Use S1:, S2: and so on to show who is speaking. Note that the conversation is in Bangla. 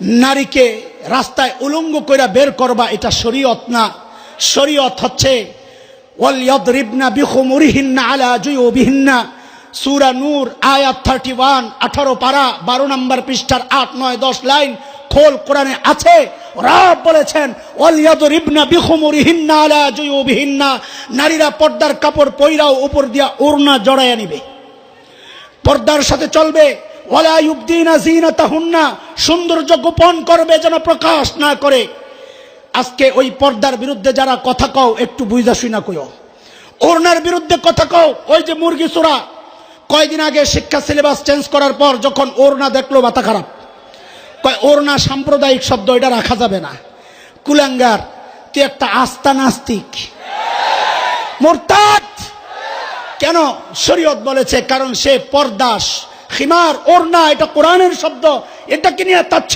S1: নারীকে রাস্তায় উলঙ্গ কইরা বের করবা, এটা শরীয়ত না। শরীয়ত হচ্ছে ওয়াল ইয়াদরিবনা বিখুমুরিহিন্না আলা জুয়ুবিহিন্না, সূরা নূর আয়াত 31, 18 পারা 12 নম্বর পৃষ্ঠার 8, 9, 10 লাইন খোল কোরআনে আছে। রব বলেছেন ওয়াল ইয়াদরিবনা বিখুমুরিহিন্না আলা জুয়ুবিহিন্না, নারীরা পর্দার কাপড় পইরাও উপর দিয়া ওড়না জড়ায়া নিবে, পর্দার সাথে চলবে। ওয়ালা ইউবদিনা যিনাতাহুন্না, সৌন্দর্য গোপন করবে যেন প্রকাশ না করে। আজকে ওই পর্দার বিরুদ্ধে যারা কথা কও একটু বুঝা শুনা কইও, ওড়নার বিরুদ্ধে কথা কও। ওই যে মুরগি চোরা, কয়দিন আগে শিক্ষা সিলেবাস চেঞ্জ করার পর যখন ওড়না দেখলো মাথা খারাপ, কয় ওড়না সাম্প্রদায়িক শব্দ, এটা রাখা যাবে না। কুলাঙ্গার, তুই একটা আস্তা নাস্তিক, মুরতাদ। কেন? শরীয়ত বলেছে, কারণ সে পর্দাস, খিমার, ওড়না, এটা কোরআনের শব্দ, এটাকে নিয়ে তাচ্ছিল্য